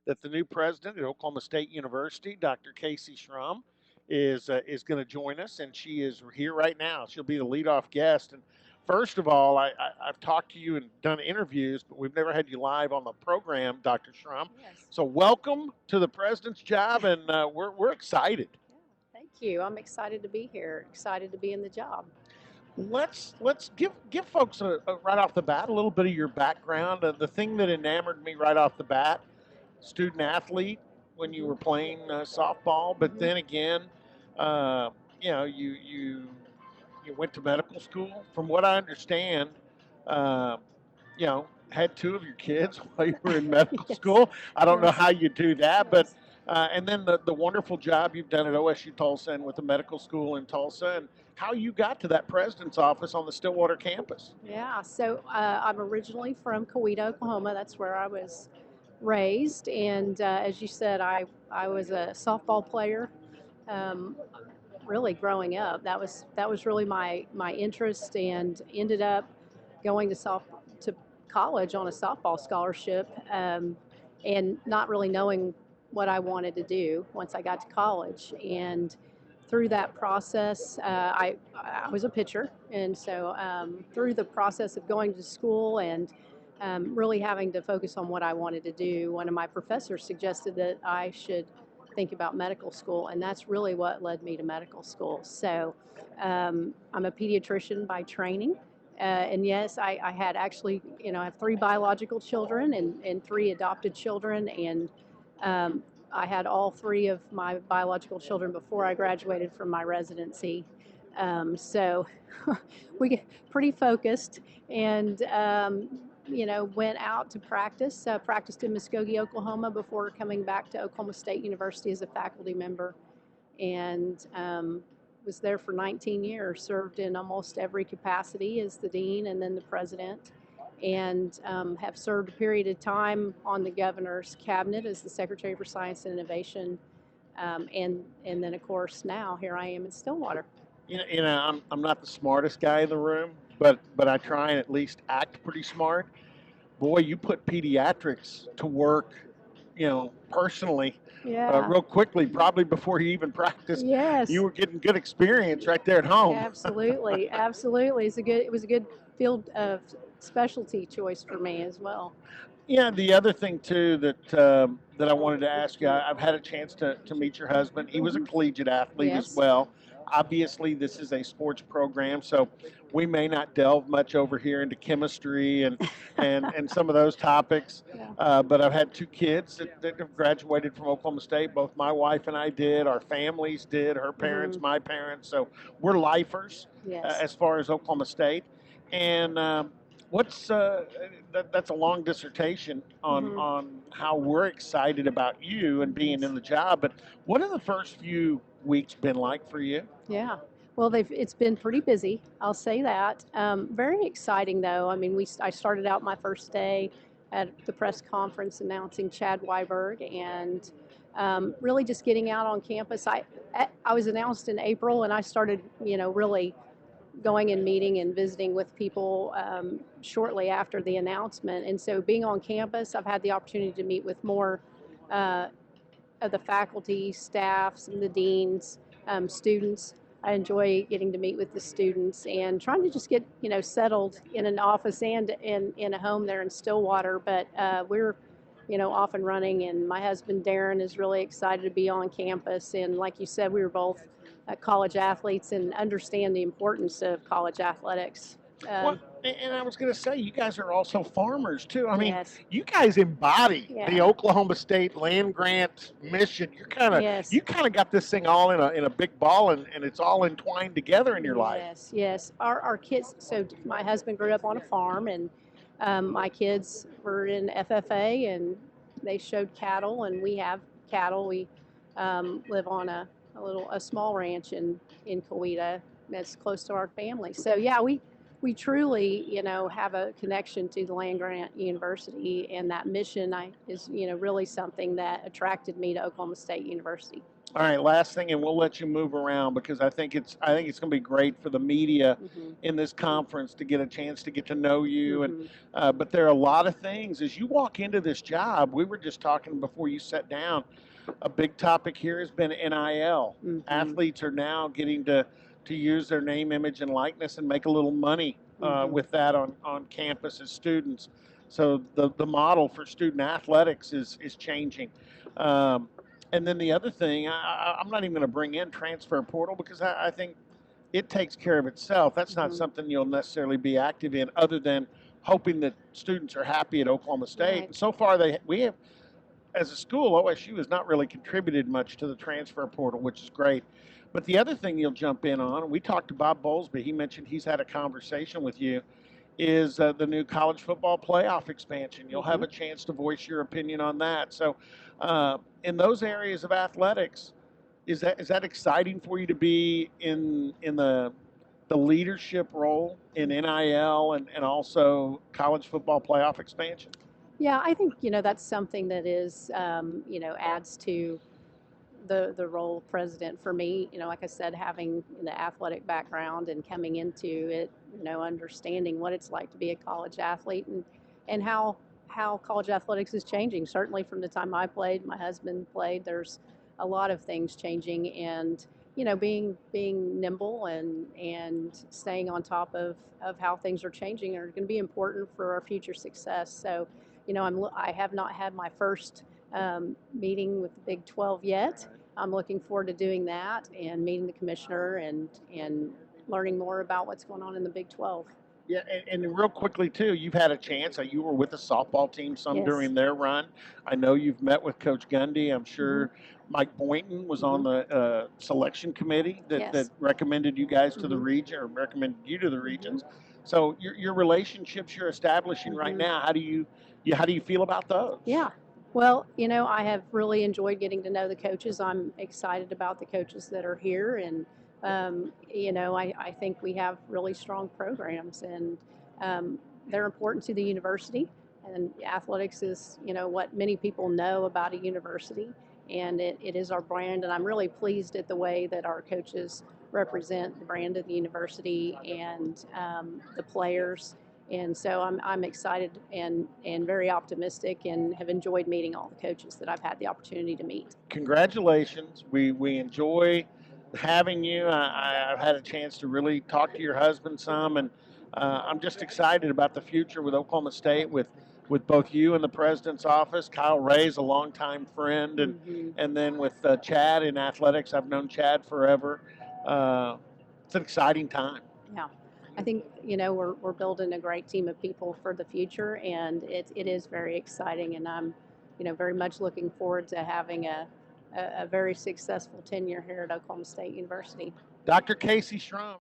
that the new president at Oklahoma State University, Dr. Kayse Shrum, is going to join us, and she is here right now. She'll be the leadoff guest. And first of all, I've talked to you and done interviews, but we've never had you live on the program, Dr. Shrum. Yes. So welcome to the president's job, and we're excited. Yeah. Thank you. I'm excited to be here. Excited to be in the job. Let's give folks right off the bat a little bit of your background. The thing that enamored me right off the bat, student athlete when you Hmm. were playing softball, but Hmm. then again, uh, you went to medical school. From what I understand, uh, had two of your kids while you were in medical Yes. school. I don't know Yes. how you do that, but Yes. and then the wonderful job you've done at OSU Tulsa and with the medical school in Tulsa, and how you got to that president's office on the Stillwater campus. Yeah. So I'm originally from Coweta, Oklahoma. That's where I was raised. And as you said, I was a softball player. Um, really growing up, that was really my interest, and ended up going to college on a softball scholarship, and not really knowing what I wanted to do once I got to college. And through that process, I was a pitcher, and so through the process of going to school and really having to focus on what I wanted to do, one of my professors suggested that I should think about medical school, and that's really what led me to medical school. So I'm a pediatrician by training. And yes, I had actually, I have three biological children and three adopted children. And um, I had all three of my biological children before I graduated from my residency. So we get pretty focused, and went out to practice. Practiced in Muskogee, Oklahoma, before coming back to Oklahoma State University as a faculty member, and was there for 19 years. Served in almost every capacity as the dean and then the president, and have served a period of time on the governor's cabinet as the secretary for science and innovation, and then of course now here I am in Stillwater. I'm not the smartest guy in the room, but I try and at least act pretty smart. Boy, you put pediatrics to work, personally, Yeah. real quickly, probably before you even practiced. You Yes. were getting good experience right there at home. Absolutely. Absolutely. It was a good field of specialty choice for me as well. Yeah, the other thing too that I wanted to ask you, I've had a chance to meet your husband. He was a Hmm. collegiate athlete as Yes. well. Obviously, this is a sports program, so we may not delve much over here into chemistry and some of those topics. Yeah. But I've had two kids that have graduated from Oklahoma State. Both my wife and I did. Our families did. Her parents, Hmm. my parents. So we're lifers Yes. as far as Oklahoma State. And what's that's a long dissertation Hmm. on how we're excited about you and being Yes. in the job. But what have the first few weeks been like for you? Yeah. Well, it's been pretty busy. I'll say that. Very exciting though. I mean, I started out my first day at the press conference announcing Chad Weiberg, and really just getting out on campus. I was announced in April, and I started, really going and meeting and visiting with people shortly after the announcement. And so, being on campus, I've had the opportunity to meet with more uh, of the faculty, staff, some of the deans, students. I enjoy getting to meet with the students and trying to just get settled in an office and in a home there in Stillwater. But we're off and running, and my husband Darren is really excited to be on campus. And like you said, we were both college athletes and understand the importance of college athletics. Well, Um, and I was going to say, you guys are also farmers too. I mean, yes, you guys embody the yeah, Oklahoma State land grant mission. yes. You kind of got this thing all in a big ball, and it's all entwined together in your life. Yes, yes. Our kids. So my husband grew up on a farm, and my kids were in FFA, and they showed cattle, and we have cattle. We live on a small ranch in Coweta that's close to our family. So yeah, we truly have a connection to the land grant university, and that mission is really something that attracted me to Oklahoma State University. All right, last thing, and we'll let you move around because I think it's going to be great for the media Mm-hmm. in this conference to get a chance to get to know you. And Mm-hmm. but there are a lot of things as you walk into this job. We were just talking before you sat down. A big topic here has been NIL. Mm-hmm. Athletes are now getting to use their name, image, and likeness and make a little money Mm-hmm. with that on campus as students. So the model for student athletics is changing. Um, and then the other thing, I'm not even going to bring in transfer portal because I think it takes care of itself. That's not Mm-hmm. something you'll necessarily be active in, other than hoping that students are happy at Oklahoma State. Right. And so far, we have, as a school, OSU has not really contributed much to the transfer portal, which is great. But the other thing you'll jump in on, and we talked to Bob Bowlesby, he mentioned he's had a conversation with you, is the new college football playoff expansion. You'll have Mm-hmm. a chance to voice your opinion on that. So, in those areas of athletics, is that exciting for you to be in the leadership role in NIL and also college football playoff expansion? Yeah, I think that's something that is adds to the role of president for me. Like I said, having the athletic background and coming into it, understanding what it's like to be a college athlete and how college athletics is changing. Certainly from the time I played, my husband played. There's a lot of things changing, and being nimble and staying on top of how things are changing are going to be important for our future success. So, I have not had my first meeting with the Big 12 yet. I'm looking forward to doing that and meeting the commissioner and learning more about what's going on in the Big 12. Yeah, and real quickly too, you've had a chance. You were with the softball team some Yes. during their run. I know you've met with Coach Gundy. I'm Mm-hmm. sure Mike Boynton was on Mm-hmm. the selection committee that Yes. recommended you guys to the Mm-hmm. region or recommended you to the Mm-hmm. regions. So your relationships you're establishing right Mm-hmm. now, how do you feel about those? Yeah. Well, I have really enjoyed getting to know the coaches. I'm excited about the coaches that are here, and I think we have really strong programs, and they're important to the university. And athletics is, what many people know about a university, and it is our brand. And I'm really pleased at the way that our coaches represent the brand of the university and the players, and so I'm excited and very optimistic and have enjoyed meeting all the coaches that I've had the opportunity to meet. Congratulations. We enjoy having you. I've had a chance to really talk to your husband some, and I'm just excited about the future with Oklahoma State, with both you and the president's office. Kyle Ray's a longtime friend, Mm-hmm. and then with Chad in athletics, I've known Chad forever. Uh, it's an exciting time. Yeah. I think we're building a great team of people for the future, and it is very exciting, and I'm very much looking forward to having a very successful tenure here at Oklahoma State University. Dr. Kayse Shrum.